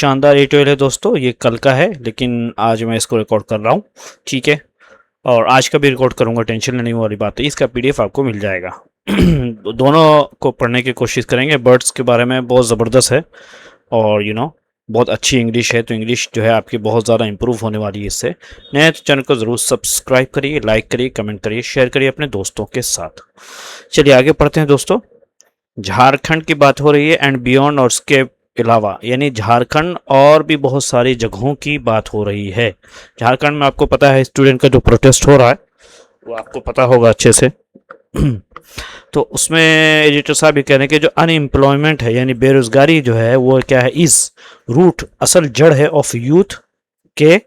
शानदार A12 है दोस्तों। ये कल का है लेकिन आज मैं इसको रिकॉर्ड कर रहा हूँ, ठीक है। और आज का भी रिकॉर्ड करूँगा, टेंशन लेने वाली बात है। इसका PDF आपको मिल जाएगा। दोनों को पढ़ने की कोशिश करेंगे। बर्ड्स के बारे में बहुत ज़बरदस्त है और बहुत अच्छी इंग्लिश है, तो इंग्लिश जो है आपकी बहुत ज़्यादा इंप्रूव होने वाली है इससे। नए तो चैनल को ज़रूर सब्सक्राइब करिए, लाइक करिए, कमेंट करिए, शेयर करिए अपने दोस्तों के साथ। चलिए आगे पढ़ते हैं दोस्तों। झारखंड की बात हो रही है एंड बियॉन्ड और उसके अलावा, यानी झारखंड और भी बहुत सारी जगहों की बात हो रही है। झारखंड में आपको पता है स्टूडेंट का जो प्रोटेस्ट हो रहा है वो आपको पता होगा अच्छे से। तो उसमें एडिटर साहब ये कह रहे हैं कि जो अनएम्प्लॉयमेंट है यानी बेरोजगारी जो है वो क्या है, इस रूट असल जड़ है ऑफ यूथ के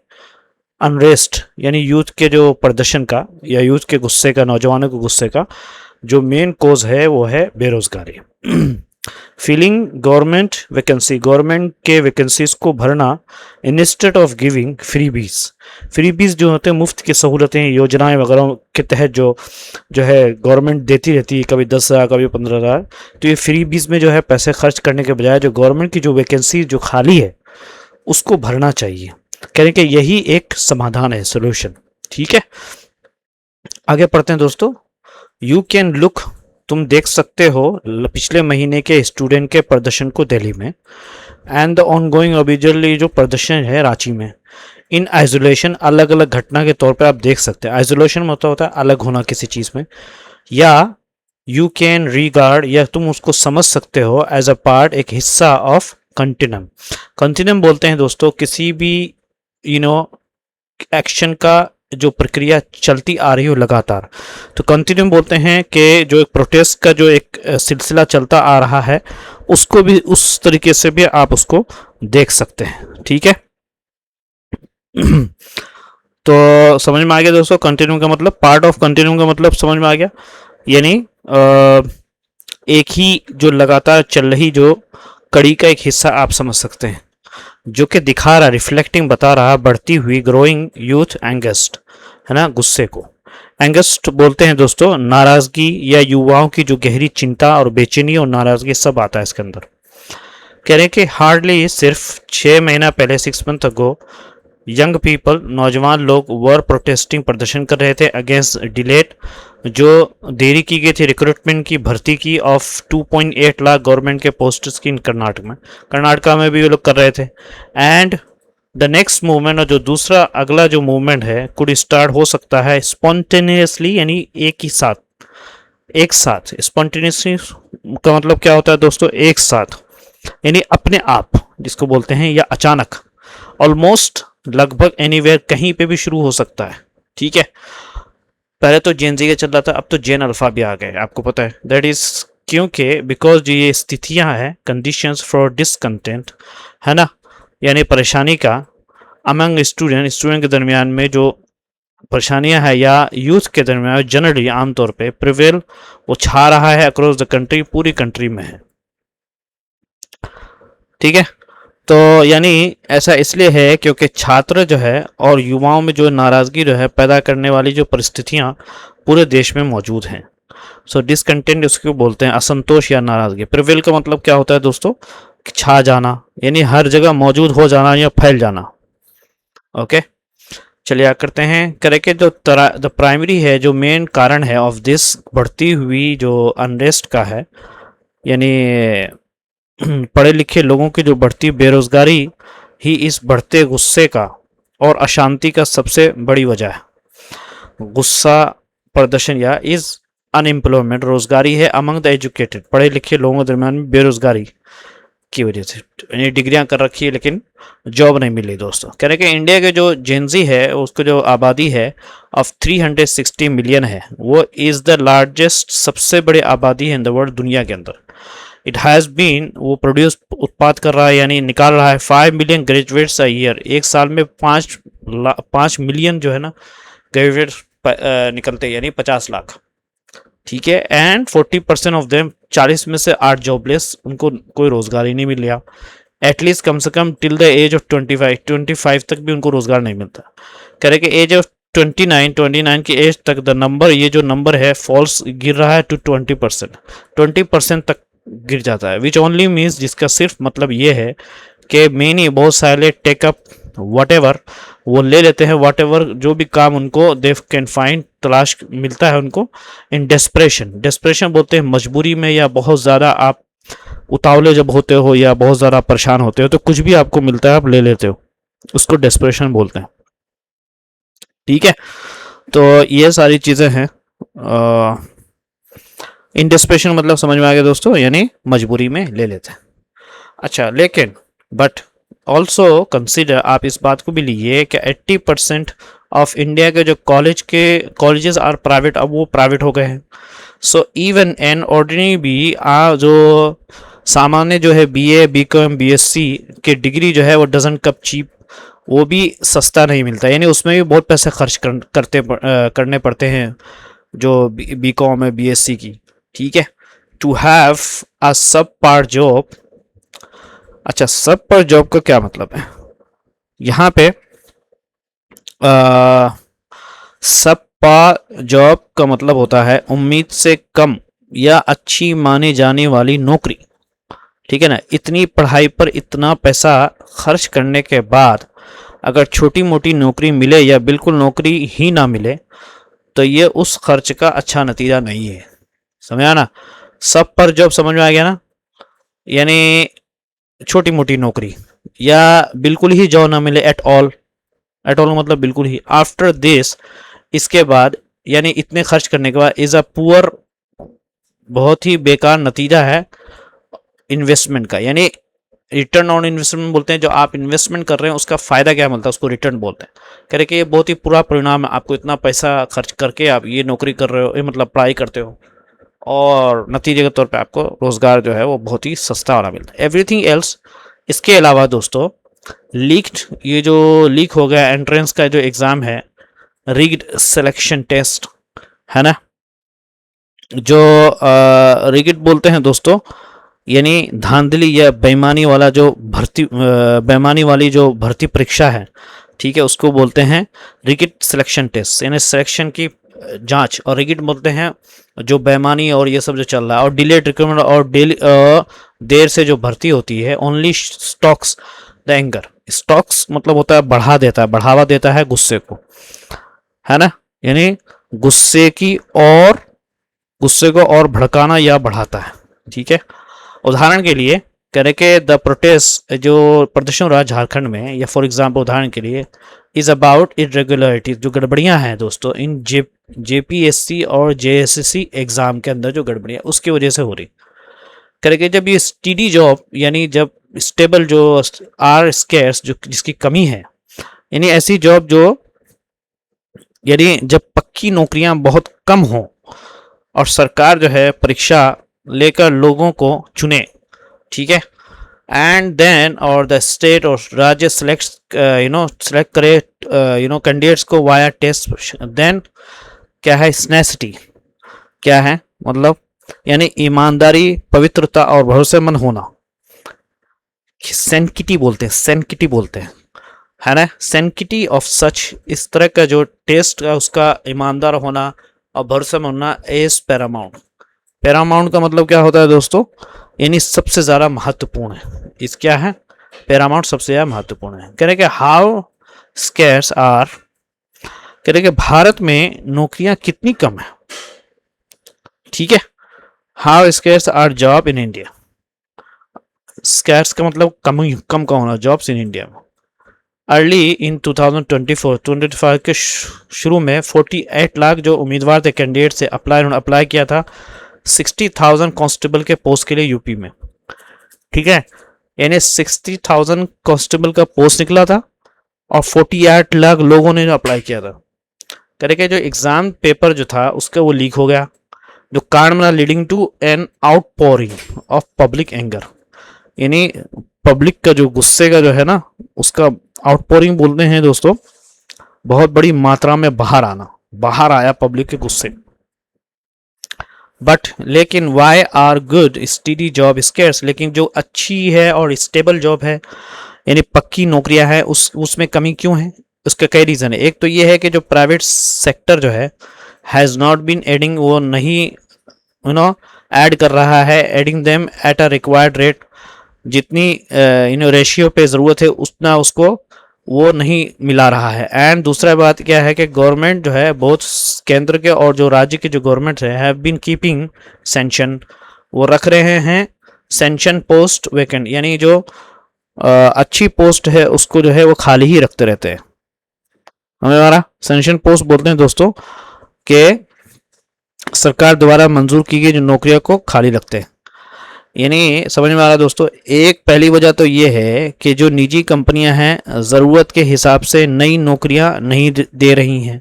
अनरेस्ट, यानी यूथ के जो प्रदर्शन का या यूथ के गुस्से का, नौजवानों के गुस्से का जो मेन कोज है वो है बेरोजगारी। फीलिंग गवर्नमेंट वैकेंसी, गवर्नमेंट के वैकेंसीज को भरना instead of giving freebies. Freebies जो होते हैं मुफ्त की सहूलतें, योजनाएं वगैरह के तहत जो है गवर्नमेंट देती रहती है, कभी 10,000 कभी 15,000। तो ये फ्रीबीज में जो है पैसे खर्च करने के बजाय जो गवर्नमेंट की जो वैकेंसी जो खाली है उसको भरना चाहिए। कह रहे हैं कि यही एक समाधान है, सोल्यूशन, ठीक है। आगे पढ़ते हैं दोस्तों। यू कैन लुक, तुम देख सकते हो पिछले महीने के स्टूडेंट के प्रदर्शन को दिल्ली में एंड द ऑनगोइंग ऑब्जर्वली जो प्रदर्शन है रांची में, इन आइसोलेशन, अलग अलग घटना के तौर पे आप देख सकते हैं। आइसोलेशन मतलब होता है अलग होना किसी चीज़ में, या यू कैन रिगार्ड, या तुम उसको समझ सकते हो एज अ पार्ट, एक हिस्सा ऑफ कंटिन्यूम। कंटिन्यूम बोलते हैं दोस्तों किसी भी एक्शन का जो प्रक्रिया चलती आ रही हो लगातार, तो कंटिन्यूम बोलते हैं कि जो एक प्रोटेस्ट का जो एक सिलसिला चलता आ रहा है उसको भी उस तरीके से भी आप उसको देख सकते हैं, ठीक है। तो समझ में आ गया दोस्तों, कंटिन्यूम का मतलब, पार्ट ऑफ कंटिन्यूम का मतलब समझ में आ गया, यानी एक ही जो लगातार चल रही जो कड़ी का एक हिस्सा आप समझ सकते हैं, जो कि दिखा रहा, रिफ्लेक्टिंग बता रहा बढ़ती हुई ग्रोइंग यूथ एंगस्ट, है ना, गुस्से को। एंगस्ट बोलते हैं दोस्तों नाराजगी या युवाओं की जो गहरी चिंता और बेचैनी और नाराजगी सब आता है इसके अंदर। कह रहे हैं कि हार्डली सिर्फ 6 महीना पहले, 6 मंथ अगो, यंग पीपल, नौजवान लोग वर प्रोटेस्टिंग, प्रदर्शन कर रहे थे अगेंस्ट डिलेट, जो देरी की गई थी रिक्रूटमेंट की, भर्ती की ऑफ 2.8 लाख गवर्नमेंट के पोस्ट्स की कर्नाटका में भी ये लोग कर रहे थे। एंड द नेक्स्ट मूवमेंट, और जो दूसरा अगला जो मूवमेंट है, कुड स्टार्ट, हो सकता है स्पॉन्टेनियसली, यानी एक साथ। स्पॉन्टेनियसली का मतलब क्या होता है दोस्तों, एक साथ, यानी अपने आप जिसको बोलते हैं, या अचानक, ऑलमोस्ट, लगभग, एनीवेयर, कहीं पे भी शुरू हो सकता है, ठीक है। पहले तो जेन जी का चल रहा था, अब तो जेन अल्फा भी आ गए, आपको पता है। दैट इज क्योंकि बिकॉज ये स्थितियां हैं, कंडीशंस फॉर डिसकंटेंट, है ना, यानी परेशानी का, अमंग स्टूडेंट के दरमियान में जो परेशानियां हैं, या यूथ के दरमियान जनरली आमतौर पे प्रिवेल, वो छा रहा है अक्रॉस द कंट्री, पूरी कंट्री में है, ठीक है। तो यानी ऐसा इसलिए है क्योंकि छात्र जो है और युवाओं में जो नाराज़गी जो है पैदा करने वाली जो परिस्थितियां पूरे देश में मौजूद हैं। सो डिसकंटेंट उसको बोलते हैं असंतोष या नाराज़गी। प्रिवेल का मतलब क्या होता है दोस्तों, छा जाना, यानी हर जगह मौजूद हो जाना या फैल जाना, ओके। चलिए आगे करते हैं। करें कि जो द प्राइमरी है, जो मेन कारण है ऑफ दिस, बढ़ती हुई जो अनरेस्ट का है, यानी पढ़े लिखे लोगों की जो बढ़ती बेरोजगारी ही इस बढ़ते गुस्से का और अशांति का सबसे बड़ी वजह है। गुस्सा, प्रदर्शन या इज अनएम्प्लॉयमेंट, रोजगारी है अमंग द एजुकेटेड, पढ़े लिखे लोगों के दरमियान बेरोजगारी की वजह से, यानी डिग्रियां कर रखी है लेकिन जॉब नहीं मिली दोस्तों। कह रहे कि इंडिया के जो जेनजी है उसको जो आबादी है ऑफ 360 मिलियन है, वो इज द लार्जेस्ट, सबसे बड़ी आबादी है इन द वर्ल्ड, दुनिया के अंदर। इट हैज़ बीन, वो प्रोड्यूस, उत्पाद कर रहा है, यानी निकाल रहा है 5 मिलियन ग्रेजुएट्स अ ईयर, एक साल में 5 मिलियन जो है ना ग्रेजुएट निकलते हैं, यानी 50 लाख, ठीक है। एंड 40% ऑफ देम, 40 में से 8 जॉबलेस, उनको कोई रोजगार ही नहीं मिल रहा, एटलीस्ट कम से कम टिल द एज ऑफ 25 तक भी उनको रोजगार नहीं मिलता। कह रहे कि एज ऑफ 29 की एज तक द नंबर, ये जो नंबर है फॉल्स, गिर रहा है टू 20% तक गिर जाता है, विच ओनली मीन्स, जिसका सिर्फ मतलब ये है कि मैंने बहुत सारे टेकअप वटेवर वो ले लेते हैं, वटेवर जो भी काम उनको दे कैन फाइंड तलाश मिलता है उनको इन डेस्परेशन। डेस्परेशन बोलते हैं मजबूरी में, या बहुत ज़्यादा आप उतावले जब होते हो या बहुत ज़्यादा परेशान होते हो तो कुछ भी आपको मिलता है आप ले लेते हो, उसको डेस्परेशन बोलते हैं। ठीक है, तो ये सारी चीज़ें हैं। इन डेस्परेशन मतलब समझ में आ गया दोस्तों, यानी मजबूरी में ले लेते हैं। अच्छा, लेकिन बट ऑल्सो कंसिडर, आप इस बात को भी लीजिए कि 80% ऑफ इंडिया के जो कॉलेजेस आर प्राइवेट, अब वो प्राइवेट हो गए हैं। सो इवन एन ऑर्डिनरी भी जो सामान्य जो है बीए बीकॉम बीएससी के डिग्री जो है वो डजंट कप चीप, वो भी सस्ता नहीं मिलता, यानी उसमें भी बहुत पैसे खर्च करने पड़ते हैं जो बीकॉम है बीएससी की। ठीक है, टू हैव अ सब पार्ट जॉब। अच्छा, सब पर जॉब का क्या मतलब है यहाँ पे? सब पर जॉब का मतलब होता है उम्मीद से कम या अच्छी माने जाने वाली नौकरी। ठीक है ना, इतनी पढ़ाई पर इतना पैसा खर्च करने के बाद अगर छोटी मोटी नौकरी मिले या बिल्कुल नौकरी ही ना मिले तो ये उस खर्च का अच्छा नतीजा नहीं है। समझा ना? सब पर जॉब समझ में आ गया ना, यानी छोटी मोटी नौकरी या बिल्कुल ही जॉब ना मिले एट ऑल। एट ऑल मतलब बिल्कुल ही। आफ्टर दिस, इसके बाद यानी इतने खर्च करने के बाद, इज अ पुअर, बहुत ही बेकार नतीजा है इन्वेस्टमेंट का। यानी रिटर्न ऑन इन्वेस्टमेंट बोलते हैं, जो आप इन्वेस्टमेंट कर रहे हैं उसका फायदा क्या मिलता है उसको रिटर्न बोलते हैं। कह रहे कि ये बहुत ही बुरा परिणाम है, आपको इतना पैसा खर्च करके आप ये नौकरी कर रहे हो, ये मतलब पढ़ाई करते हो, और नतीजे के तौर पे आपको रोजगार जो है वो बहुत ही सस्ता वाला मिलता है। एवरीथिंग एल्स, इसके अलावा दोस्तों लीक्ड, ये जो लीक हो गया एंट्रेंस का जो एग्ज़ाम है, रिग्ड सिलेक्शन टेस्ट है ना, जो रिग्ड बोलते हैं दोस्तों, यानी धांधली या बेईमानी वाला जो बेईमानी वाली जो भर्ती परीक्षा है, ठीक है, उसको बोलते हैं रिगिड सिलेक्शन टेस्ट, यानी सिलेक्शन की जांच। और रिगिड बोलते हैं जो बेईमानी और ये सब जो चल रहा है, और डिलेड रिक्रूटमेंट, और देर से जो भर्ती होती है। Only stocks the anger, stocks मतलब होता है बढ़ा देता है, बढ़ावा देता है गुस्से को, है ना, यानी गुस्से को और भड़काना या बढ़ाता है। ठीक है, उदाहरण के लिए कह रहे कि द प्रोटेस्ट जो प्रदर्शन हो रहा है झारखंड में, या फॉर एग्जांपल उदाहरण के लिए, इज अबाउट इरेगुलरिटीज, जो गड़बड़ियां हैं दोस्तों इन जेपीएससी और जेएसएससी एग्जाम के अंदर, जो गड़बड़ियां उसकी वजह से हो रही। कह रहे कि जब ये स्टडी जॉब, यानी जब स्टेबल जो आर स्केर्स, जो जिसकी कमी है, यानी ऐसी जॉब जो, यानी जब पक्की नौकरियां बहुत कम हो और सरकार जो है परीक्षा लेकर लोगों को चुने। ठीक है, एंड देन और द स्टेट और राज्य सेलेक्ट करे कैंडिडेट्स को वाया टेस्ट। देन क्या है स्नेसिटी, क्या है मतलब, यानी ईमानदारी, पवित्रता और भरोसेमंद होना, सेंकिटी बोलते हैं, है ना, सेंकिटी ऑफ सच, इस तरह का जो टेस्ट का उसका ईमानदार होना और भरोसेमंद होना इज पैरामाउंट। पैरामाउंट का मतलब क्या होता है दोस्तों, यानी सबसे ज़्यादा महत्वपूर्ण है। इस क्या है, पैरामाउंट सबसे ज़्यादा महत्वपूर्ण है। कह रहे कि हाउ स्केर्स आर, कह रहे कि भारत में नौकरियां कितनी कम है। ठीक है, how scarce are job in India. Scarce का मतलब कम का होना, जॉब्स इन इंडिया में। अर्ली इन 2024-25 के शुरू में 48 लाख जो उम्मीदवार थे कैंडिडेट से अप्लाई किया था 60,000 कांस्टेबल के पोस्ट के लिए यूपी में। ठीक है, यानी 60,000 कांस्टेबल का पोस्ट निकला था और 48 लाख लोगों ने अप्लाई किया था। कह रहे कि जो एग्जाम पेपर जो था उसका वो लीक हो गया, जो कारण बना leading to an outpouring of public anger, यानी पब्लिक का जो गुस्से का जो है ना, उसका आउटपोरिंग बोलते हैं दोस्तों, बहुत बड़ी मात्रा में बाहर आया पब्लिक के गुस्से। बट लेकिन why are good study job scarce, लेकिन जो अच्छी है और स्टेबल जॉब है, यानी पक्की नौकरियां है, उसमें कमी क्यों है? उसके कई रीज़न है। एक तो ये है कि जो प्राइवेट सेक्टर जो है हैज़ नॉट बीन एडिंग, वो नहीं ऐड कर रहा है, adding them at a required rate, जितनी रेशियो पे ज़रूरत है उतना उसको वो नहीं मिला रहा है। एंड दूसरा बात क्या है कि गवर्नमेंट जो है, बहुत केंद्र के और जो राज्य के जो गवर्नमेंट है, हैव बीन कीपिंग सेंशन, वो रख रहे हैं सेंशन पोस्ट वैकेंट, यानी जो अच्छी पोस्ट है उसको जो है वो खाली ही रखते रहते हैं। हमें हमारा सेंशन पोस्ट बोलते हैं दोस्तों कि सरकार द्वारा मंजूर की गई जो नौकरियों को खाली रखते हैं। यानी समझ में आ रहा दोस्तों। एक पहली वजह तो ये है कि जो निजी कंपनियां हैं ज़रूरत के हिसाब से नई नौकरियां नहीं दे रही हैं,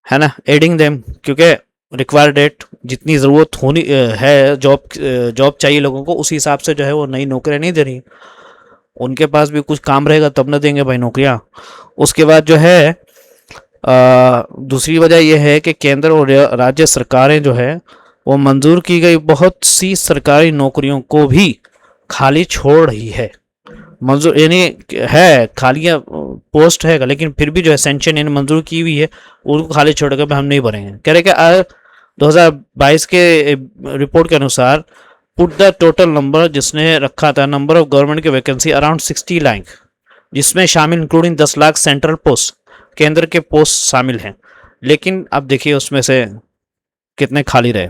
है ना, एडिंग देम, क्योंकि रिक्वायर्ड डेट जितनी ज़रूरत होनी है, जॉब चाहिए लोगों को, उसी हिसाब से जो है वो नई नौकरियां नहीं दे रही। उनके पास भी कुछ काम रहेगा तब ना देंगे भाई नौकरियां। उसके बाद जो है दूसरी वजह यह है कि केंद्र और राज्य सरकारें जो है वो मंजूर की गई बहुत सी सरकारी नौकरियों को भी खाली छोड़ रही है। मंजूर यानी है खालियाँ पोस्ट है, लेकिन फिर भी जो है सेंशन यानी मंजूर की हुई है उनको खाली छोड़ कर हम नहीं भरेंगे। कह रहे कि 2022 के रिपोर्ट के अनुसार पुट द टोटल नंबर जिसने रखा था नंबर ऑफ गवर्नमेंट की वैकेंसी अराउंड 60 लाख, जिसमें शामिल इंक्लूडिंग 10 लाख सेंट्रल पोस्ट, केंद्र के पोस्ट शामिल हैं। लेकिन अब देखिए उसमें से कितने खाली रहे।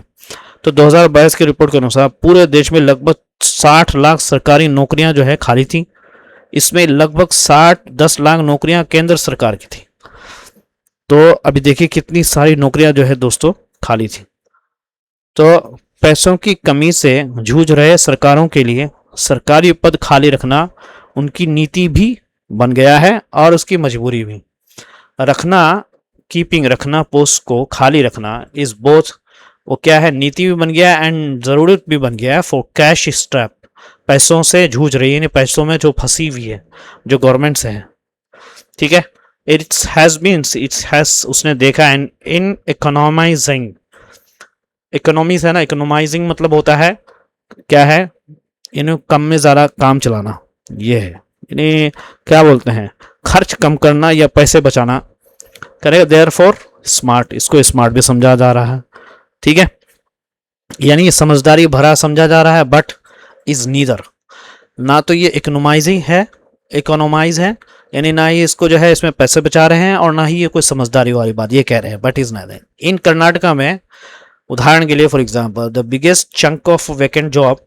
तो 2022 की रिपोर्ट के अनुसार पूरे देश में लगभग 60 लाख सरकारी नौकरियां जो है खाली थी। इसमें लगभग 10 लाख नौकरियां केंद्र सरकार की थी। तो अभी देखिए कितनी सारी नौकरियां जो है दोस्तों खाली थी। तो पैसों की कमी से जूझ रहे सरकारों के लिए सरकारी पद खाली रखना उनकी नीति भी बन गया है और उसकी मजबूरी भी। रखना, कीपिंग रखना, पोस्ट को खाली रखना इस बोथ, वो क्या है, नीति भी बन गया है एंड ज़रूरत भी बन गया है फॉर कैश स्ट्रैप, पैसों से जूझ रही है, पैसों में जो फंसी हुई है जो गवर्नमेंट से है। ठीक है, इट्स हैज उसने देखा एंड इन इकोनॉमाइजिंग, इकोनॉमीज है ना, इकोनॉमाइजिंग मतलब होता है क्या है, इन्हें कम में ज़्यादा काम चलाना, ये है, इन्हें क्या बोलते हैं, खर्च कम करना या पैसे बचाना करेगा। देयर फॉर स्मार्ट, इसको स्मार्ट भी समझा जा रहा है। ठीक है, यानी समझदारी भरा समझा जा रहा है, बट इज नीदर, ना तो ये इकोनॉमाइज है यानी ना ही इसको जो है इसमें पैसे बचा रहे हैं और ना ही ये कोई समझदारी वाली बात ये कह रहे हैं, बट इज नादर। इन कर्नाटका में उदाहरण के लिए for example the biggest chunk of vacant job,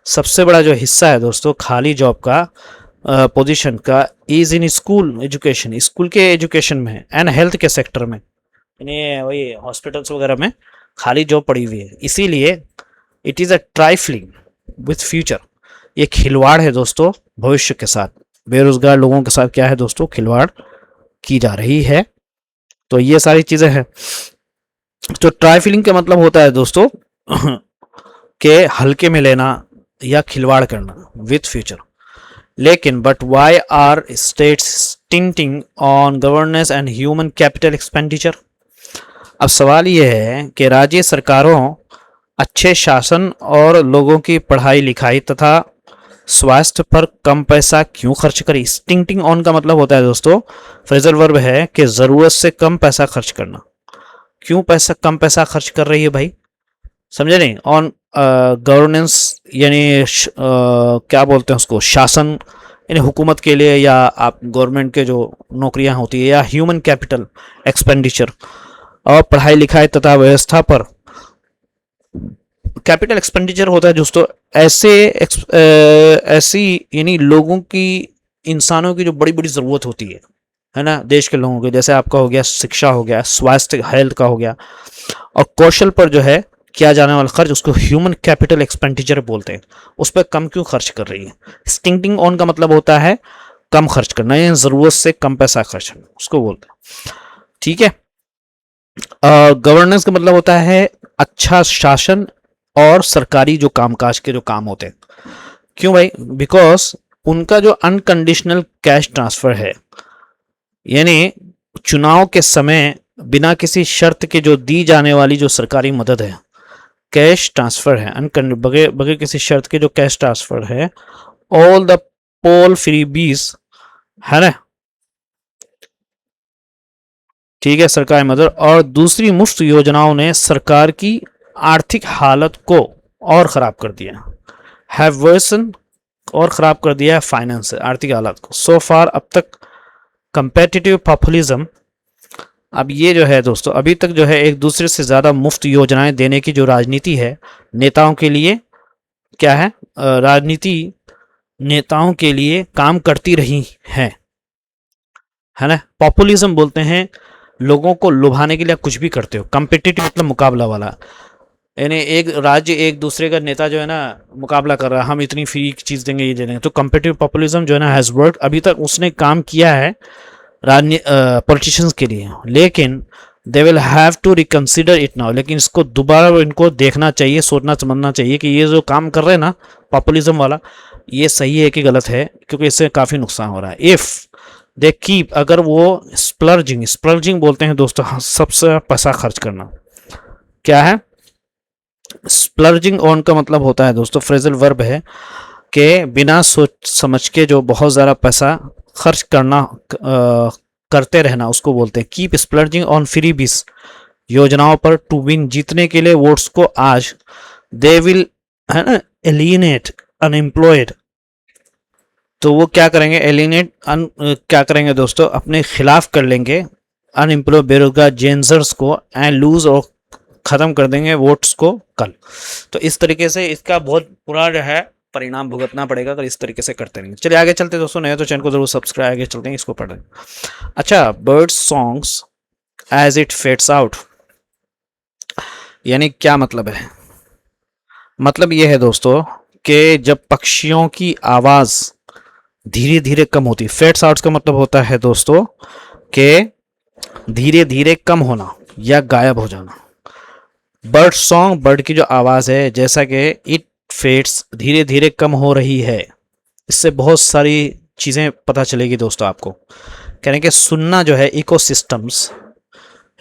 सबसे बड़ा जो हिस्सा है दोस्तों खाली जॉब का पोजीशन का, is in school education, school के एजुकेशन में है, एंड हेल्थ के सेक्टर में, यानी वही हॉस्पिटल्स वगैरह में खाली जॉब पड़ी हुई है। इसीलिए it is a trifling with future, ये खिलवाड़ है दोस्तों भविष्य के साथ, बेरोजगार लोगों के साथ क्या है दोस्तों, खिलवाड़ की जा रही है। तो ये सारी चीज़ें हैं। तो ट्राइफलिंग का मतलब होता है दोस्तों के हल्के में लेना या खिलवाड़ करना विथ फ्यूचर। लेकिन but why are states stinting on governance and human capital expenditure. अब सवाल यह है कि राज्य सरकारों अच्छे शासन और लोगों की पढ़ाई लिखाई तथा स्वास्थ्य पर कम पैसा क्यों खर्च करें। स्टिंटिंग ऑन का मतलब होता है दोस्तों, फ्रेजल वर्ब है कि ज़रूरत से कम पैसा खर्च करना। क्यों कम पैसा खर्च कर रही है भाई, समझे नहीं। ऑन गवर्नेंस यानी क्या बोलते हैं उसको, शासन यानी हुकूमत के लिए, या आप गवर्नमेंट के जो नौकरियां होती है, या ह्यूमन कैपिटल एक्सपेंडिचर और पढ़ाई लिखाई तथा व्यवस्था पर। कैपिटल एक्सपेंडिचर होता है दोस्तों ऐसी यानी लोगों की, इंसानों की जो बड़ी बड़ी ज़रूरत होती है ना, देश के लोगों के, जैसे आपका हो गया शिक्षा हो गया, स्वास्थ्य हेल्थ का हो गया, और कौशल पर जो है किया जाने वाला खर्च, उसको ह्यूमन कैपिटल एक्सपेंडिचर बोलते हैं। उस पर कम क्यों खर्च कर रही है। स्टिंटिंग ऑन का मतलब होता है कम खर्च करना या ज़रूरत से कम पैसा खर्च करना, उसको बोलते हैं। ठीक है, गवर्नेंस का मतलब होता है अच्छा शासन और सरकारी जो कामकाज के जो काम होते हैं। क्यों भाई, बिकॉज उनका जो अनकंडीशनल कैश ट्रांसफर है, यानी चुनाव के समय बिना किसी शर्त के जो दी जाने वाली जो सरकारी मदद है, कैश ट्रांसफर है, बगैर किसी शर्त के जो कैश ट्रांसफर है, ऑल द पोल फ्रीबीज है ना, ठीक है, सरकारी मदद और दूसरी मुफ्त योजनाओं ने सरकार की आर्थिक हालत को और ख़राब कर दिया। हैव वर्सन और ख़राब कर दिया है फाइनेंस आर्थिक हालात को। सो फार अब तक कंपेटिटिव पॉपुलिज्म, अब ये जो है दोस्तों अभी तक जो है एक दूसरे से ज़्यादा मुफ्त योजनाएं देने की जो राजनीति है नेताओं के लिए क्या है, राजनीति नेताओं के लिए काम करती रही है ना। पॉपुलिज्म बोलते हैं लोगों को लुभाने के लिए आप कुछ भी करते हो। कम्पिटिटिव मतलब मुकाबला वाला, यानी एक राज्य एक दूसरे का नेता जो है ना मुकाबला कर रहा है, हम इतनी फ्री चीज़ देंगे ये दे देंगे। तो कम्पिटिटिव पॉपुलिज्म जो है ना हैज़ वर्क, अभी तक उसने काम किया है पॉलिटिशियंस के लिए, लेकिन they will have to reconsider it now, लेकिन इसको दोबारा इनको देखना चाहिए, सोचना समझना चाहिए कि ये जो काम कर रहे हैं ना पॉपुलिज्म वाला, ये सही है कि गलत है, क्योंकि इससे काफ़ी नुकसान हो रहा है। इफ़ दे कीप, अगर वो स्प्लर्जिंग बोलते हैं दोस्तों सबसे पैसा खर्च करना, क्या है स्प्लर्जिंग ऑन का मतलब होता है दोस्तों फ्रेजल वर्ब है कि बिना सोच समझ के जो बहुत ज़्यादा पैसा खर्च करना करते रहना, उसको बोलते हैं कीप स्प्लर्जिंग ऑन फ्रीबीज, योजनाओं पर टू विन, जीतने के लिए वोट्स को। आज दे विल है ना एलिनेट अनएम्प्लॉयड, तो वो क्या करेंगे एलिनेट क्या करेंगे दोस्तों अपने खिलाफ कर लेंगे अनएम्प्लॉयड बेरोजगार जेंजर्स को, एंड लूज और ख़त्म कर देंगे वोट्स को कल। तो इस तरीके से इसका बहुत बुरा जो है परिणाम भुगतना पड़ेगा अगर इस तरीके से करते रहेंगे। चलिए आगे चलते दोस्तों, नए तो चैनल को जरूर सब्सक्राइब, आगे चलते हैं इसको पढ़ें। अच्छा, bird songs as it fades out, यानी क्या मतलब है? मतलब यह है दोस्तों कि जब पक्षियों की आवाज़ धीरे धीरे कम होती, फेड्स आउट का मतलब होता है दोस्तों कि धीरे धीरे कम होना या गायब हो जाना। बर्ड सॉन्ग, बर्ड की जो आवाज़ है, जैसा कि इट फेड्स धीरे धीरे कम हो रही है, इससे बहुत सारी चीज़ें पता चलेगी दोस्तों आपको। कहने के सुनना जो है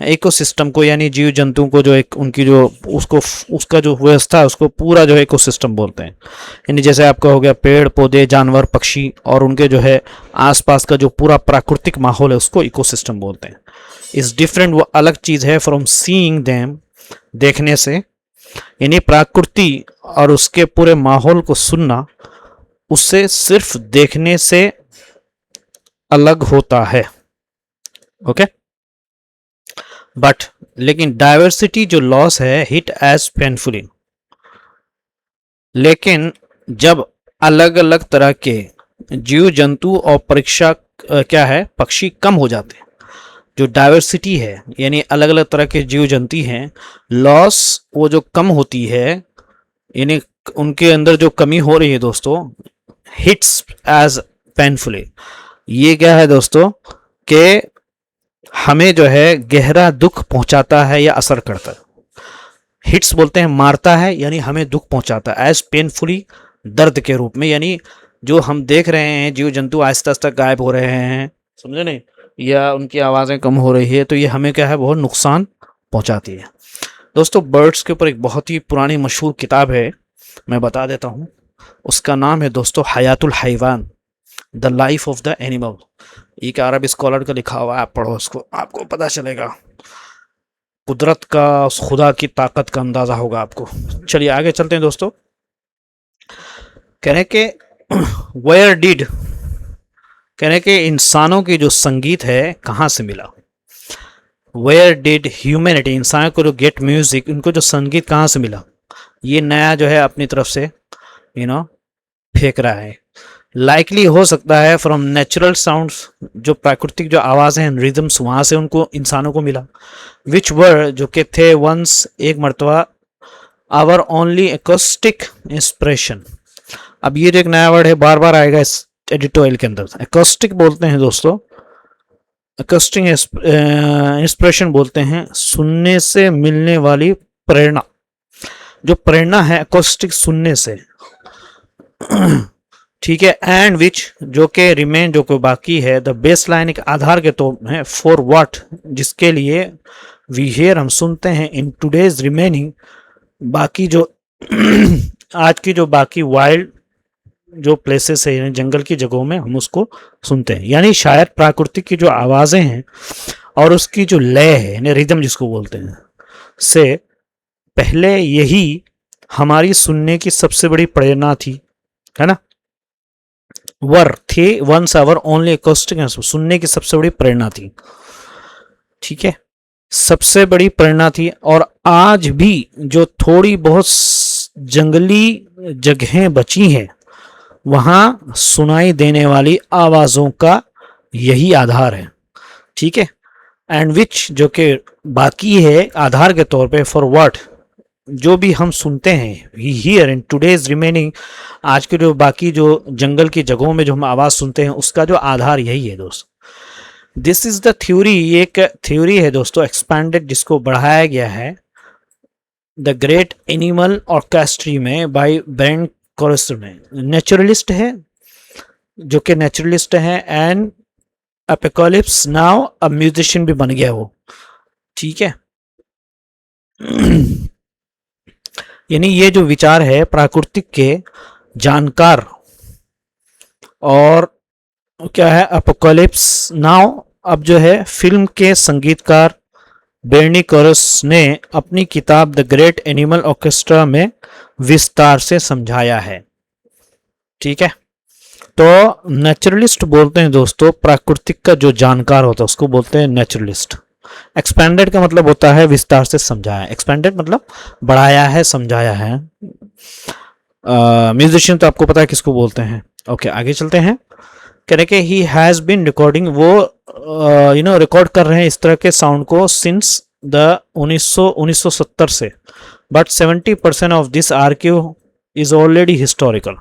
इकोसिस्टम को, यानी जीव जंतु को, जो एक उनकी जो उसका जो व्यवस्था है उसको पूरा जो है इकोसिस्टम बोलते हैं। यानी जैसे आपका हो गया पेड़ पौधे जानवर पक्षी और उनके जो है आसपास का जो पूरा प्राकृतिक माहौल है उसको इकोसिस्टम बोलते हैं। इस डिफरेंट, वो अलग चीज़ है फ्रॉम सीइंग देम, देखने से, यानी प्रकृति और उसके पूरे माहौल को सुनना उससे सिर्फ देखने से अलग होता है। ओके, बट लेकिन डाइवर्सिटी जो लॉस है हिट एज पेनफुली, लेकिन जब अलग अलग तरह के जीव जंतु और परीक्षा क्या है पक्षी कम हो जाते हैं, जो डाइवर्सिटी है यानी अलग अलग तरह के जीव जंतु हैं, लॉस वो जो कम होती है, यानी उनके अंदर जो कमी हो रही है दोस्तों, हिट्स एज पेनफुली, ये क्या है दोस्तों कि हमें जो है गहरा दुख पहुंचाता है या असर करता है। हिट्स बोलते हैं मारता है, यानी हमें दुख पहुंचाता है, एज पेनफुली दर्द के रूप में, यानी जो हम देख रहे हैं जीव जंतु आहिस्ता आहिस्ता गायब हो रहे हैं, समझे नहीं, या उनकी आवाज़ें कम हो रही है, तो ये हमें क्या है बहुत नुकसान पहुंचाती है। दोस्तों बर्ड्स के ऊपर एक बहुत ही पुरानी मशहूर किताब है, मैं बता देता हूँ, उसका नाम है दोस्तों हयातुल हैवान, the life of the animal. एक अरब स्कॉलर का लिखा हुआ है, आप पढ़ो उसको, आपको पता चलेगा, कुदरत का, उस खुदा की ताकत का अंदाज़ा होगा आपको। चलिए आगे चलते हैं दोस्तों। कहने के वेयर डिड, कहने के इंसानों की जो संगीत है कहाँ से मिला, वेयर डिड ह्यूमैनिटी, इंसानों को जो गेट म्यूजिक, उनको जो संगीत कहाँ से मिला, ये नया जो है अपनी तरफ से फेंक रहा है। लाइकली हो सकता है फ्रॉम नेचुरल साउंड्स, जो प्राकृतिक जो आवाज़ें हैं रिदम्स, वहाँ से उनको इंसानों को मिला, विच वर जो कि थे वंस एक मरतबा आवर ओनली एक्रोस्टिक इंस्पिरेशन। अब ये जो एक नया वर्ड है बार बार आएगा इस एडिटोरियल के अंदर, एक्रोस्टिक बोलते हैं दोस्तों, एक्रोस्टिक इंस्पिरेशन बोलते हैं सुनने से मिलने वाली प्रेरणा, जो प्रेरणा है एक्रोस्टिक सुनने से, ठीक है, एंड विच जो कि रिमेन जो कि बाकी है, द बेस लाइन एक आधार के तो है, फॉर व्हाट जिसके लिए, वी हेयर हम सुनते हैं, इन टूडेज रिमेनिंग बाकी जो आज की जो बाकी वाइल्ड जो प्लेसेस है, यानी जंगल की जगहों में हम उसको सुनते हैं, यानी शायद प्राकृतिक की जो आवाज़ें हैं और उसकी जो लय है यानी रिदम जिसको बोलते हैं, से पहले यही हमारी सुनने की सबसे बड़ी प्रेरणा थी, है ना। वर थे वंस आवर ओनली एकॉस्टिक, सुनने की सबसे बड़ी प्रेरणा थी। ठीक है, सबसे बड़ी प्रेरणा थी। और आज भी जो थोड़ी बहुत जंगली जगहें बची हैं वहां सुनाई देने वाली आवाजों का यही आधार है। ठीक है, एंड विच जो कि बाकी है आधार के तौर पे फॉर व्हाट, जो भी हम सुनते हैं हियर इन टुडेज रिमेनिंग, आज के जो बाकी जो जंगल की जगहों में जो हम आवाज सुनते हैं उसका जो आधार यही है दोस्त। दिस इज द थ्योरी, ये एक थ्योरी है दोस्तों एक्सपैंडेड, जिसको बढ़ाया गया है द ग्रेट एनिमल ऑर्केस्ट्री में बाय ब्रेंट कॉरस्टर में। नेचुरलिस्ट है, जो कि नेचुरलिस्ट है, एंड एपोकलिप्स नाउ अब म्यूजिशियन भी बन गया वो। ठीक है यानी ये जो विचार है प्राकृतिक के जानकार और क्या है एपोकलिप्स नाउ, अब जो है फिल्म के संगीतकार बेर्नी कोरस ने अपनी किताब द ग्रेट एनिमल ऑर्केस्ट्रा में विस्तार से समझाया है। ठीक है, तो नेचुरलिस्ट बोलते हैं दोस्तों प्राकृतिक का जो जानकार होता है उसको बोलते हैं नेचुरलिस्ट। एक्सपेंडेड का मतलब होता है विस्तार से समझाया, एक्सपेंडेड मतलब बढ़ाया है समझाया है। म्यूजिशियन तो आपको पता है किसको बोलते हैं। ओके आगे चलते हैं। कह रहे कि ही हैज बीन रिकॉर्डिंग, वो रिकॉर्ड कर रहे हैं इस तरह के साउंड को सिंस द 1970 से, but 70% of this arc is already historical.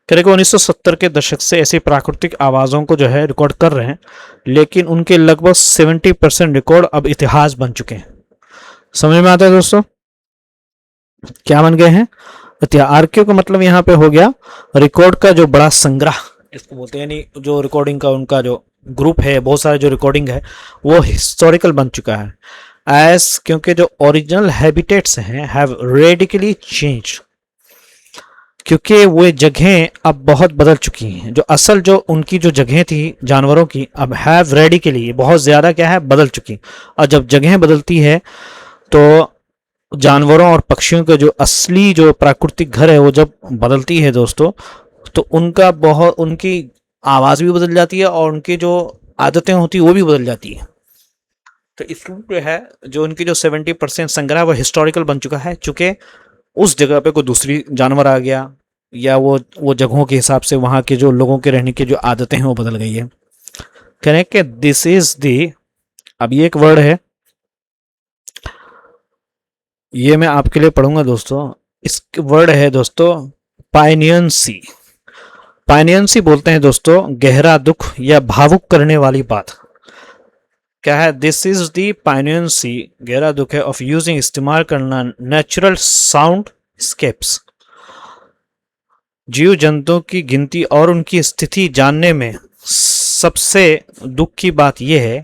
कह रहे कि 1970 के दशक से ऐसी प्राकृतिक आवाज़ों को जो है रिकॉर्ड कर रहे हैं, लेकिन उनके लगभग 70% रिकॉर्ड अब इतिहास बन चुके हैं। समझ में आता है दोस्तों, क्या बन गए हैं इतिहास। आर्क्यू का मतलब यहाँ पे हो गया रिकॉर्ड का जो बड़ा संग्रह इसको बोलते हैं, यानी जो रिकॉर्डिंग का उनका जो ग्रुप है, बहुत सारे जो रिकॉर्डिंग है वो हिस्टोरिकल बन चुका है। एज क्योंकि जो ओरिजिनल हैबिटेट्स हैं हैव रेडिकली चेंज, क्योंकि वो जगहें अब बहुत बदल चुकी हैं। जो असल जो उनकी जो जगहें थी जानवरों की अब हैव रेडिकली बहुत ज़्यादा क्या है बदल चुकी। और जब जगहें बदलती है तो जानवरों और पक्षियों के जो असली जो प्राकृतिक घर है वो जब बदलती है दोस्तों, तो उनका बहुत उनकी आवाज़ भी बदल जाती है और उनकी जो आदतें होती है वो भी बदल जाती है। तो इसलिए है जो उनकी जो 70% संग्रह वो हिस्टोरिकल बन चुका है, चूँकि उस जगह पे कोई दूसरी जानवर आ गया या वो जगहों के हिसाब से वहाँ के जो लोगों के रहने की जो आदतें हैं वो बदल गई है। कह रहे हैं कि दिस इज दी, अब ये एक वर्ड है ये मैं आपके लिए पढ़ूंगा दोस्तों। इस वर्ड है दोस्तों पाइनियंसी। पाइनियंसी बोलते हैं दोस्तों गहरा दुख या भावुक करने वाली बात। क्या है, दिस इज दी पाइनियंसी, गहरा दुख है, ऑफ यूजिंग इस्तेमाल करना नेचुरल साउंड स्केप्स, जीव जंतुओं की गिनती और उनकी स्थिति जानने में सबसे दुख की बात यह है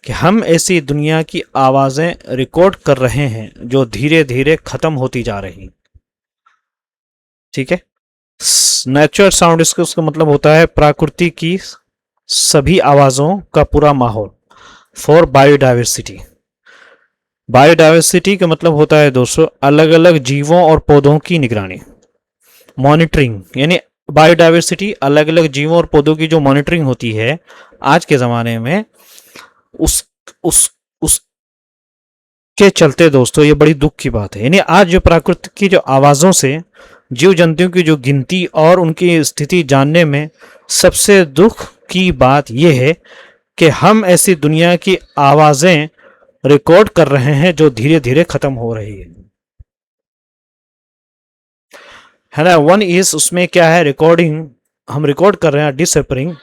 कि हम ऐसी दुनिया की आवाजें रिकॉर्ड कर रहे हैं जो धीरे धीरे खत्म होती जा रही। ठीक है, नेचुरल साउंड इसका मतलब होता है प्रकृति की सभी आवाजों का पूरा माहौल। फॉर बायोडाइवर्सिटी, बायोडाइवर्सिटी का मतलब होता है दोस्तों अलग अलग जीवों और पौधों की निगरानी, मॉनिटरिंग। यानी बायोडाइवर्सिटी अलग अलग जीवों और पौधों की जो मॉनिटरिंग होती है आज के ज़माने में, उस के चलते दोस्तों ये बड़ी दुख की बात है। यानी आज जो प्राकृतिक की जो आवाज़ों से जीव जंतुओं की जो गिनती और उनकी स्थिति जानने में सबसे दुख की बात यह है कि हम ऐसी दुनिया की आवाज़ें रिकॉर्ड कर रहे हैं जो धीरे धीरे खत्म हो रही है ना। वन इज उसमें क्या है रिकॉर्डिंग, हम रिकॉर्ड कर रहे हैं डिसअपियरिंग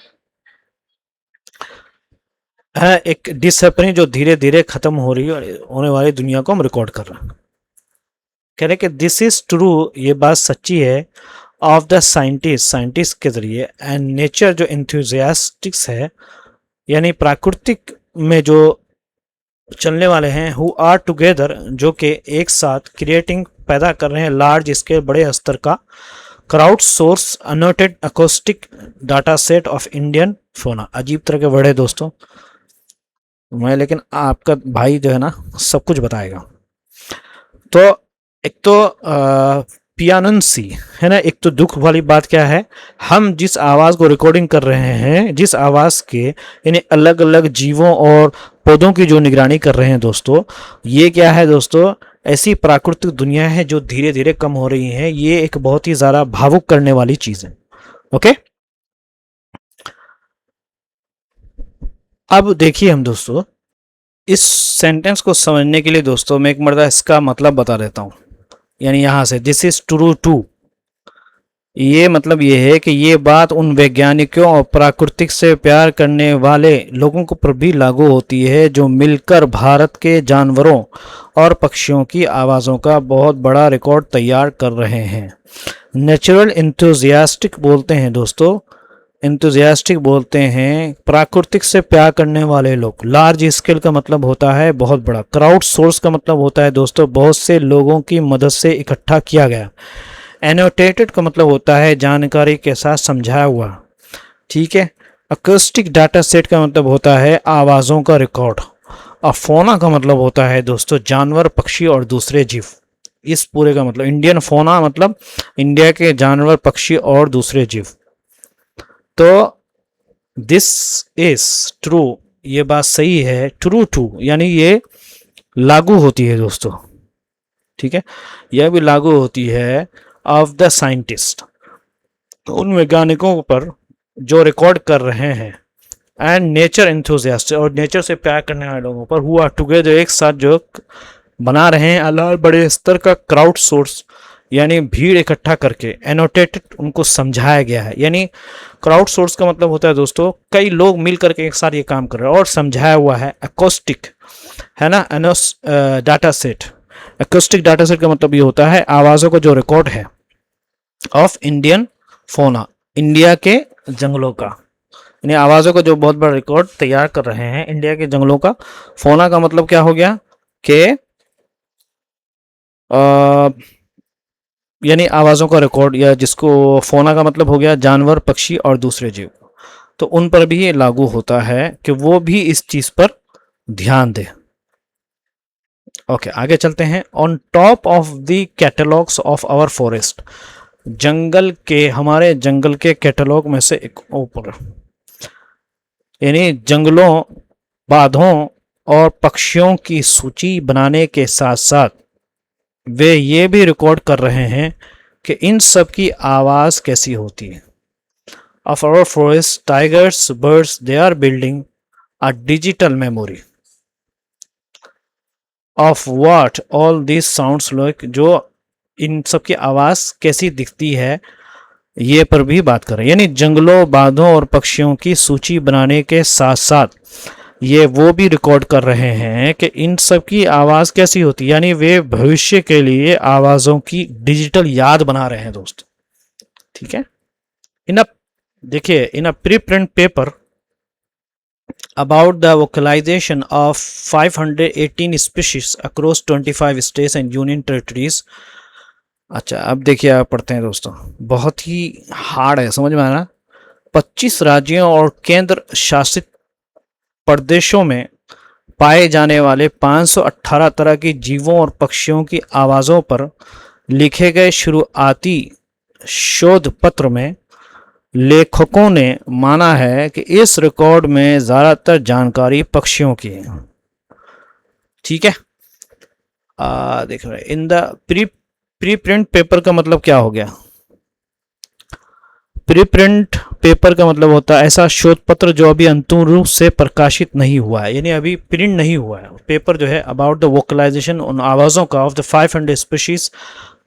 है, एक डिसअपियरिंग जो धीरे धीरे खत्म हो रही है होने वाली दुनिया को हम रिकॉर्ड कर रहे हैं। कह रहे कि दिस इज ट्रू, ये बात सच्ची है, ऑफ द साइंटिस्ट के जरिए, एंड नेचर जो इंथुजियास्टिक्स है यानी प्राकृतिक में जो चलने वाले हैं, हु आर टुगेदर जो कि एक साथ क्रिएटिंग पैदा कर रहे हैं लार्ज स्केल बड़े स्तर का crowd source annotated acoustic data set of Indian fauna. अजीब तरह के वर्ड है दोस्तों मैं, लेकिन आपका भाई जो है ना सब कुछ बताएगा। तो एक तो पियानंसी है ना। एक तो दुख वाली बात क्या है, हम जिस आवाज को रिकॉर्डिंग कर रहे हैं, जिस आवाज के यानी अलग अलग जीवों और पौधों की जो निगरानी कर रहे हैं दोस्तों, ये क्या है दोस्तों, ऐसी प्राकृतिक दुनिया है जो धीरे धीरे कम हो रही है। ये एक बहुत ही ज्यादा भावुक करने वाली चीज है। ओके, अब देखिए हम दोस्तों, इस सेंटेंस को समझने के लिए दोस्तों मैं एक मर्दा इसका मतलब बता देता हूं। यानी यहां से दिस इज ट्रू टू, ये मतलब ये है कि ये बात उन वैज्ञानिकों और प्राकृतिक से प्यार करने वाले लोगों को पर भी लागू होती है जो मिलकर भारत के जानवरों और पक्षियों की आवाज़ों का बहुत बड़ा रिकॉर्ड तैयार कर रहे हैं। नेचुरल इंथुजियास्टिक बोलते हैं दोस्तों, इंथुजियास्टिक बोलते हैं प्राकृतिक से प्यार करने वाले लोग। लार्ज स्केल का मतलब होता है बहुत बड़ा। क्राउड सोर्स का मतलब होता है दोस्तों बहुत से लोगों की मदद से इकट्ठा किया गया। एनोटेटेड का मतलब होता है जानकारी के साथ समझाया हुआ। ठीक है। अकोस्टिक डाटा सेट का मतलब होता है आवाज़ों का रिकॉर्ड। और फोना का मतलब होता है दोस्तों जानवर, पक्षी और दूसरे जीव। इस पूरे का मतलब इंडियन फोना मतलब इंडिया के जानवर, पक्षी और दूसरे जीव। तो दिस इज ट्रू, ये बात सही है। ट्रू टू यानी ये लागू होती है दोस्तों। ठीक है, यह भी लागू होती है ऑफ द साइंटिस्ट, उन वैज्ञानिकों पर जो रिकॉर्ड कर रहे हैं, एंड नेचर एंथुसियास्ट और नेचर से प्यार करने वाले लोगों पर हुआ टुगेदर, एक साथ जो बना रहे हैं अलग बड़े स्तर का क्राउड सोर्स, यानी भीड़ इकट्ठा करके। एनोटेटेड उनको समझाया गया है, यानी क्राउड सोर्स का मतलब होता है दोस्तों कई लोग मिल करके एक साथ ये काम कर रहे हैं और समझाया हुआ है। अकोस्टिक है ना, Enos data set. Acoustic data set का मतलब ये होता है आवाज़ों का जो रिकॉर्ड है ऑफ इंडियन फोना, इंडिया के जंगलों का, यानी आवाज़ों का जो बहुत बड़ा रिकॉर्ड तैयार कर रहे हैं इंडिया के जंगलों का। फोना का मतलब क्या हो गया कि यानी आवाज़ों का रिकॉर्ड, या जिसको फोना का मतलब हो गया जानवर, पक्षी और दूसरे जीव। तो उन पर भी ये लागू होता है कि वो भी इस चीज़ पर ध्यान दें। ओके, आगे चलते हैं। On top of the catalogues of our forest, जंगल के, हमारे जंगल के कैटलॉग में से एक ऊपर, यानी जंगलों, बाघों और पक्षियों की सूची बनाने के साथ साथ वे ये भी रिकॉर्ड कर रहे हैं कि इन सब की आवाज़ कैसी होती है। Of our forest, tigers, birds, they are building a digital memory of what all this sounds like, जो इन सब की आवाज़ कैसी दिखती है ये पर भी बात कर रहे हैं। यानी जंगलों, बाघों और पक्षियों की सूची बनाने के साथ साथ ये वो भी रिकॉर्ड कर रहे हैं कि इन सब की आवाज़ कैसी होती है, यानी वे भविष्य के लिए आवाज़ों की डिजिटल याद बना रहे हैं दोस्त। ठीक है। देखिए, in a preprint paper about the vocalization of 518 species across 25 states and union territories। अच्छा, अब देखिए आप पढ़ते हैं दोस्तों, बहुत ही हार्ड है, समझ में आना। 25 राज्यों और केंद्र शासित प्रदेशों में पाए जाने वाले 518 तरह के जीवों और पक्षियों की आवाज़ों पर लिखे गए शुरुआती शोध पत्र में लेखकों ने माना है कि इस रिकॉर्ड में ज़्यादातर जानकारी पक्षियों की है। ठीक है। देख रहे in the pre print paper का मतलब क्या हो गया। प्री प्रिंट पेपर का मतलब होता है ऐसा शोध पत्र जो अभी अंतिम रूप से प्रकाशित नहीं हुआ है, यानी अभी प्रिंट नहीं हुआ है। पेपर जो है अबाउट द वोकलाइजेशन, उन आवाज़ों का, ऑफ द 500 स्पीशीज,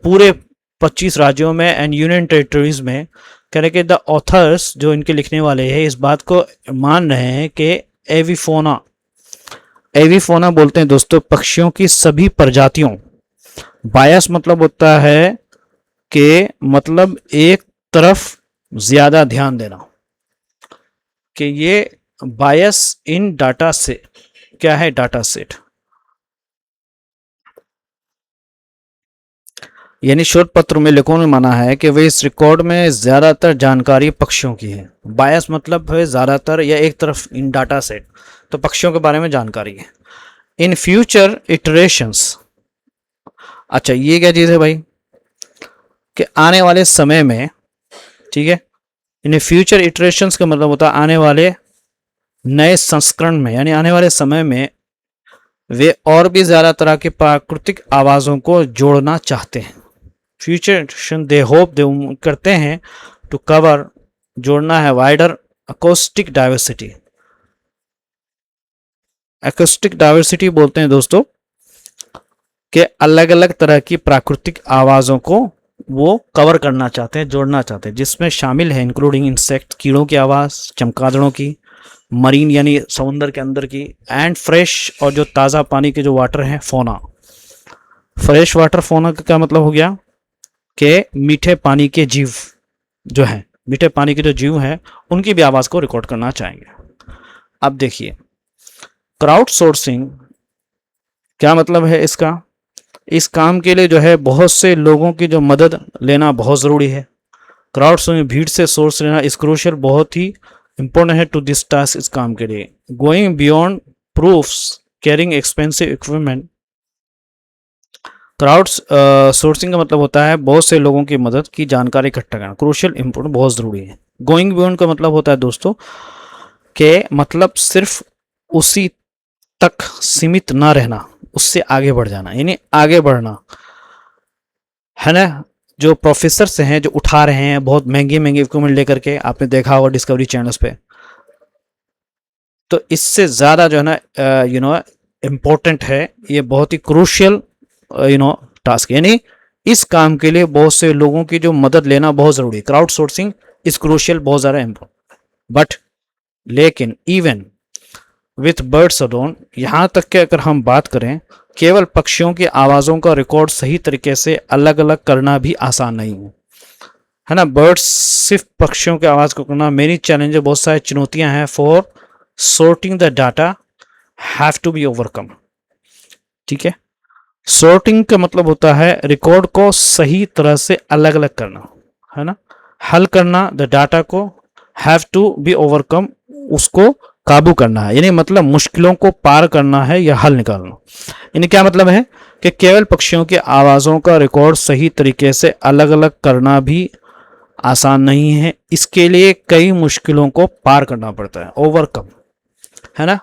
पूरे 25 राज्यों में एंड यूनियन टेरिटरीज में। कह रहे कि द ऑथर्स, जो इनके लिखने वाले हैं, इस बात को मान रहे हैं कि एविफोना, एविफोना बोलते हैं दोस्तों पक्षियों की सभी प्रजातियों। बायस मतलब होता है कि मतलब एक तरफ ज्यादा ध्यान देना, कि ये बायस इन डाटा से क्या है, डाटा सेट, यानी शोध पत्र में लेखकों ने माना है कि वे इस रिकॉर्ड में ज्यादातर जानकारी पक्षियों की है। बायस मतलब है ज्यादातर या एक तरफ इन डाटा सेट, तो पक्षियों के बारे में जानकारी है। इन फ्यूचर इटरेशंस, अच्छा ये क्या चीज है भाई, कि आने वाले समय में, ठीक है, इन फ्यूचर इटरेशंस का मतलब होता है आने वाले नए संस्करण में, यानी आने वाले समय में वे और भी ज़्यादा तरह की प्राकृतिक आवाज़ों को जोड़ना चाहते हैं। फ्यूचर दे होप, दे करते हैं टू कवर, जोड़ना है wider acoustic diversity. Acoustic diversity बोलते हैं दोस्तों कि अलग अलग तरह की प्राकृतिक आवाज़ों को वो कवर करना चाहते हैं, जोड़ना चाहते हैं, जिसमें शामिल है इंक्लूडिंग इंसेक्ट, कीड़ों की आवाज़, चमगादड़ों की, मरीन यानी समुद्र के अंदर की, एंड फ्रेश और जो ताज़ा पानी के जो वाटर हैं फोना। फ्रेश वाटर फोना का क्या मतलब हो गया कि मीठे पानी के जीव जो हैं, मीठे पानी के जो जीव हैं उनकी भी आवाज़ को रिकॉर्ड करना चाहेंगे। अब देखिए क्राउड सोर्सिंग क्या मतलब है इसका। इस काम के लिए जो है बहुत से लोगों की जो मदद लेना बहुत ज़रूरी है। क्राउड सोर्सिंग, भीड़ से सोर्स लेना इस क्रूशियल, बहुत ही इंपॉर्टेंट है टू दिस टास्क, इस काम के लिए। Going beyond proofs, carrying expensive equipment. Crowd sourcing का मतलब होता है बहुत से लोगों की मदद की जानकारी इकट्ठा करना, क्रूशियल, इंपॉर्टेंट, बहुत ज़रूरी है। गोइंग बियॉन्ड का मतलब होता है दोस्तों के मतलब सिर्फ उसी तक सीमित ना रहना, उससे आगे बढ़ जाना, यानी आगे बढ़ना है ना। जो प्रोफेसर से हैं जो उठा रहे हैं बहुत महंगे महंगे इक्विपमेंट लेकर के, आपने देखा होगा डिस्कवरी चैनल्स पे, तो इससे ज़्यादा जो है ना इम्पोर्टेंट है, ये बहुत ही क्रूशियल टास्क, यानी इस काम के लिए बहुत से लोगों की जो मदद लेना बहुत ज़रूरी है। क्राउड सोर्सिंग इज क्रूशियल, बहुत ज़्यादा इम्पोर्टेंट। बट लेकिन इवन विथ बर्ड्स अलोन, यहाँ तक कि अगर हम बात करें केवल पक्षियों की आवाज़ों का रिकॉर्ड सही तरीके से अलग अलग करना भी आसान नहीं है ना। बर्ड्स, सिर्फ पक्षियों की आवाज़ को करना मेनी चैलेंज, बहुत सारी चुनौतियां हैं for sorting the data have to be overcome। ठीक है, sorting का मतलब होता है रिकॉर्ड को सही तरह से अलग अलग करना, है ना, हल करना, द डाटा को have to be overcome, उसको काबू करना है, यानी मतलब मुश्किलों को पार करना है या हल निकालना। यानी क्या मतलब है कि केवल पक्षियों की आवाज़ों का रिकॉर्ड सही तरीके से अलग अलग करना भी आसान नहीं है, इसके लिए कई मुश्किलों को पार करना पड़ता है, ओवरकम, है ना।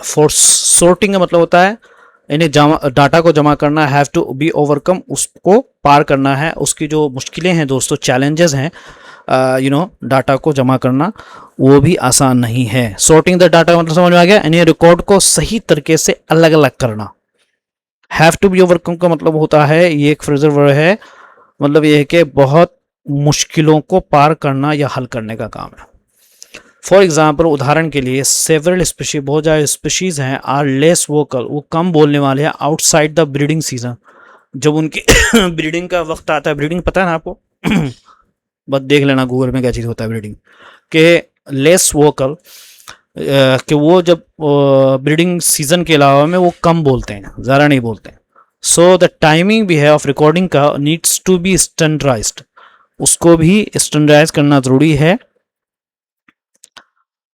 फॉर सोर्टिंग का मतलब होता है यानी डाटा को जमा करना, हैव टू बी ओवरकम, उसको पार करना है, उसकी जो मुश्किलें हैं दोस्तों, चैलेंजेस हैं डाटा को जमा करना, वो भी आसान नहीं है। सॉर्टिंग द डाटा का मतलब समझ में आ गया, यानी रिकॉर्ड को सही तरीके से अलग अलग करना। हैव टू बी ओवरकम का मतलब होता है, ये एक फ्रेजल वर्ड है, मतलब ये है कि बहुत मुश्किलों को पार करना या हल करने का काम है। फॉर एग्जाम्पल, उदाहरण के लिए, सेवरल स्पीशीज, बहुत ज़्यादा स्पीशीज हैं, आर लेस वोकल, वो कम बोलने वाले हैं, आउटसाइड द ब्रीडिंग सीजन, जब उनकी ब्रीडिंग का वक्त आता है। ब्रीडिंग पता है ना आपको बस देख लेना गूगल में क्या चीज़ होता है ब्रीडिंग के। लेस वोकल कि वो जब ब्रीडिंग सीजन के अलावा में वो कम बोलते हैं, ज़्यादा नहीं बोलते हैं। सो द टाइमिंग भी है ऑफ रिकॉर्डिंग का नीड्स टू बी स्टैंडर्डाइज्ड, उसको भी स्टैंडर्डाइज करना ज़रूरी है।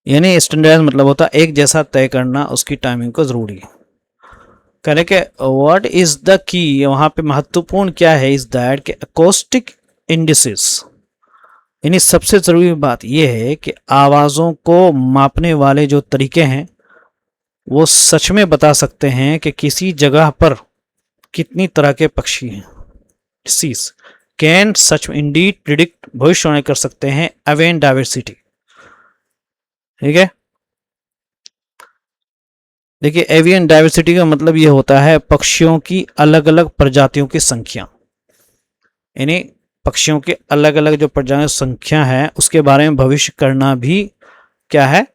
यानी स्टैंडर्डाइज मतलब होता है एक जैसा तय करना, उसकी टाइमिंग को ज़रूरी है। कहने के व्हाट इज़ द की, वहाँ पे महत्वपूर्ण क्या है, इज़ दैट के अकोस्टिक इंडिसेस, यानी सबसे ज़रूरी बात यह है कि आवाज़ों को मापने वाले जो तरीके हैं वो सच में बता सकते हैं कि किसी जगह पर कितनी तरह के पक्षी हैं। Disease can such Indeed predict, भविष्यवाणी कर सकते हैं, एवेन डाइवर्सिटी। ठीक है, देखिए एवियन डाइवर्सिटी का मतलब ये होता है पक्षियों की अलग अलग प्रजातियों की संख्या, यानी पक्षियों के अलग अलग जो प्रजातियों की संख्या है उसके बारे में भविष्य करना भी क्या है,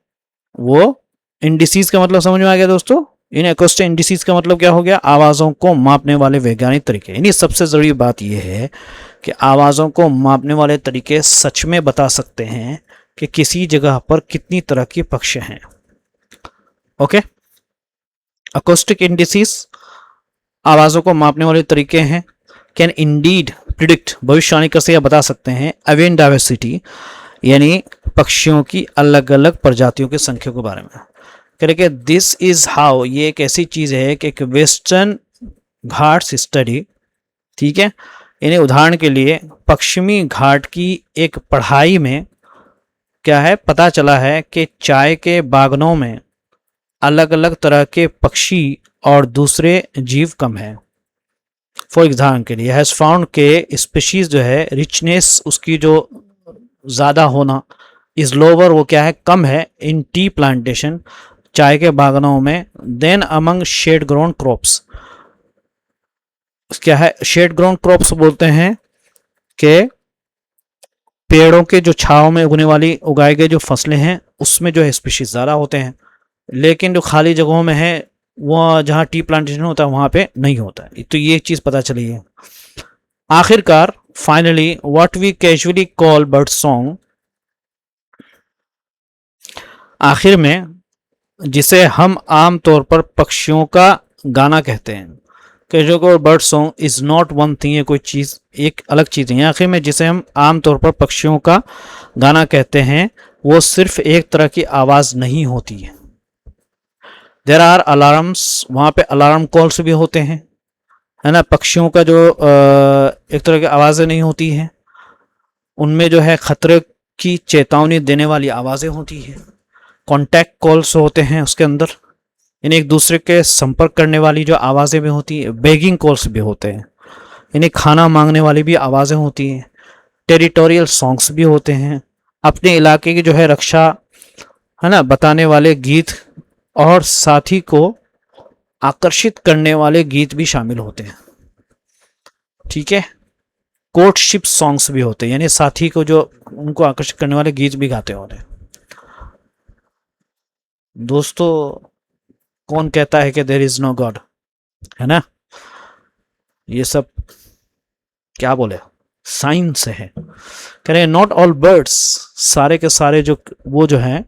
वो इंडिसीज का मतलब समझ में आ गया दोस्तों। इन एकोस्टिक इंडिसीज का मतलब क्या हो गया, आवाज़ों को मापने वाले वैज्ञानिक तरीके। यानी सबसे ज़रूरी बात यह है कि आवाज़ों को मापने वाले तरीके सच में बता सकते हैं कि किसी जगह पर कितनी तरह के पक्षी हैं। ओके, अकोस्टिक इंडिसीज आवाज़ों को मापने वाले तरीके हैं, कैन इंडीड प्रिडिक्ट, भविष्यवाणी कर से या बता सकते हैं, एवियन डाइवर्सिटी, यानी पक्षियों की अलग अलग प्रजातियों की संख्या के बारे में। करेंगे दिस इज हाउ, ये एक ऐसी चीज़ है कि एक वेस्टर्न घाट्स स्टडी, ठीक है, यानी उदाहरण के लिए पश्चिमी घाट की एक पढ़ाई में क्या है, पता चला है कि चाय के बागानों में अलग अलग तरह के पक्षी और दूसरे जीव कम है। फॉर एग्जाम्पल के लिए हैज़ फाउंड के स्पीशीज जो है रिचनेस उसकी जो ज़्यादा होना इज लोअर, वो क्या है, कम है इन टी प्लांटेशन, चाय के बागानों में, then among shade grown crops. क्या है शेड ग्रोन क्रॉप्स? बोलते हैं कि पेड़ों के जो छांव में उगने वाली उगाए गए जो फसलें हैं उसमें जो है स्पीशीज ज़्यादा होते हैं, लेकिन जो खाली जगहों में है वो जहाँ टी प्लांटेशन होता है वहाँ पे नहीं होता है। तो ये चीज़ पता चली है। आखिरकार finally what we casually call bird song, आखिर में जिसे हम आम तौर पर पक्षियों का गाना कहते हैं, casual call bird song is not one thing, ये कोई चीज़ एक अलग चीज़ है। आखिर में जिसे हम आम तौर पर पक्षियों का गाना कहते हैं वो सिर्फ एक तरह की आवाज़ नहीं होती है। देर आर अलार्म्स, वहाँ पे अलार्म कॉल्स भी होते हैं, है ना। पक्षियों का जो एक तरह की आवाज़ें नहीं होती हैं, उनमें जो है खतरे की चेतावनी देने वाली आवाज़ें होती हैं। कॉन्टैक्ट कॉल्स होते हैं उसके अंदर, यानी एक दूसरे के संपर्क करने वाली जो आवाज़ें भी होती हैं। बेगिंग कॉल्स भी होते हैं, यानी खाना मांगने वाली भी आवाज़ें होती हैं। टेरिटोरियल सॉन्ग्स भी होते हैं, अपने इलाके की जो है रक्षा, है ना, बताने वाले गीत, और साथी को आकर्षित करने वाले गीत भी शामिल होते हैं। ठीक है, कोर्टशिप सॉन्ग्स भी होते हैं, यानी साथी को जो उनको आकर्षित करने वाले गीत भी गाते होते हैं। दोस्तों, कौन कहता है कि देयर इज नो गॉड, है ना। ये सब क्या बोले, साइंस है। कह रहे नॉट ऑल बर्ड्स, सारे के सारे जो वो जो हैं,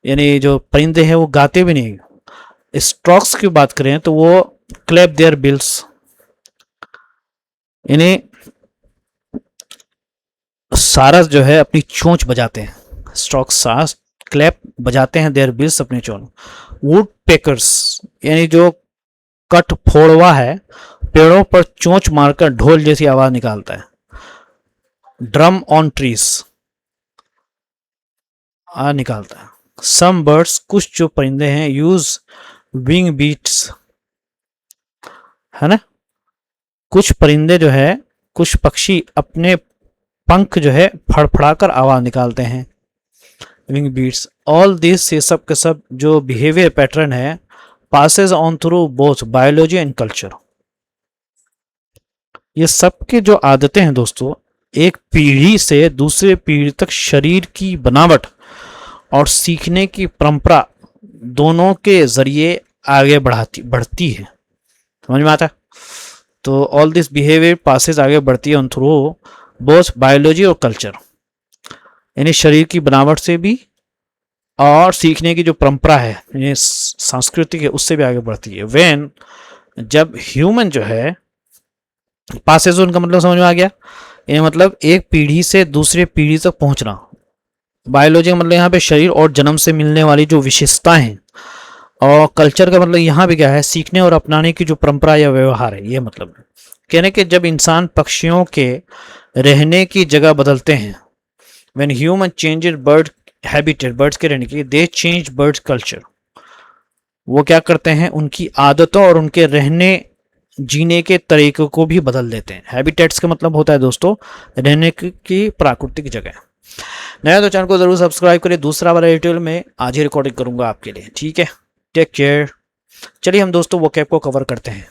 यानी जो परिंदे हैं वो गाते भी नहीं। स्ट्रोक्स की बात करें तो वो क्लैप देयर बिल्स, यानी सारस जो है अपनी चोंच बजाते हैं। स्ट्रोक्स सारस क्लैप बजाते हैं देयर बिल्स, अपनी चोंच। वुड पेकर्स, यानी जो कट फोड़वा है, पेड़ों पर चोंच मारकर ढोल जैसी आवाज निकालता है। ड्रम ऑन ट्रीज निकालता है। सम बर्ड्स, कुछ जो परिंदे हैं, यूज विंग बीट्स, है ना। कुछ परिंदे जो है, कुछ पक्षी अपने पंख जो है फड़फड़ाकर आवाज निकालते हैं, विंग बीट्स। ऑल दिस, ये सब के सब जो बिहेवियर पैटर्न है, passes on through both biology and culture. ये सब के जो आदतें हैं दोस्तों, एक पीढ़ी से दूसरे पीढ़ी तक शरीर की बनावट और सीखने की परंपरा दोनों के जरिए आगे बढ़ती है। समझ में आता है? तो ऑल दिस बिहेवियर पासेज आगे बढ़ती है ऑन थ्रू बोथ बायोलॉजी और कल्चर, यानी शरीर की बनावट से भी और सीखने की जो परंपरा है, यानी सांस्कृतिक है, उससे भी आगे बढ़ती है। व्हेन, जब ह्यूमन जो है, पासेज उनका मतलब समझ में आ गया, ये मतलब एक पीढ़ी से दूसरे पीढ़ी तक पहुंचना। बायोलॉजी का मतलब यहाँ पे शरीर और जन्म से मिलने वाली जो विशेषताएं हैं, और कल्चर का मतलब यहाँ पे क्या है, सीखने और अपनाने की जो परंपरा या व्यवहार है। ये मतलब कहने के जब इंसान पक्षियों के रहने की जगह बदलते हैं, when human changes bird habitat, birds के रहने की, दे चेंज बर्ड्स कल्चर। वो क्या करते हैं, उनकी आदतों और उनके रहने जीने के तरीकों को भी बदल देते हैं। हैबिटेट्स का मतलब होता है दोस्तों रहने की प्राकृतिक जगह। नया तो चैनल को जरूर सब्सक्राइब करें। दूसरा वाला डिटेल में आज ही रिकॉर्डिंग करूंगा आपके लिए। ठीक है, टेक केयर। चलिए हम दोस्तों वो कैप को कवर करते हैं।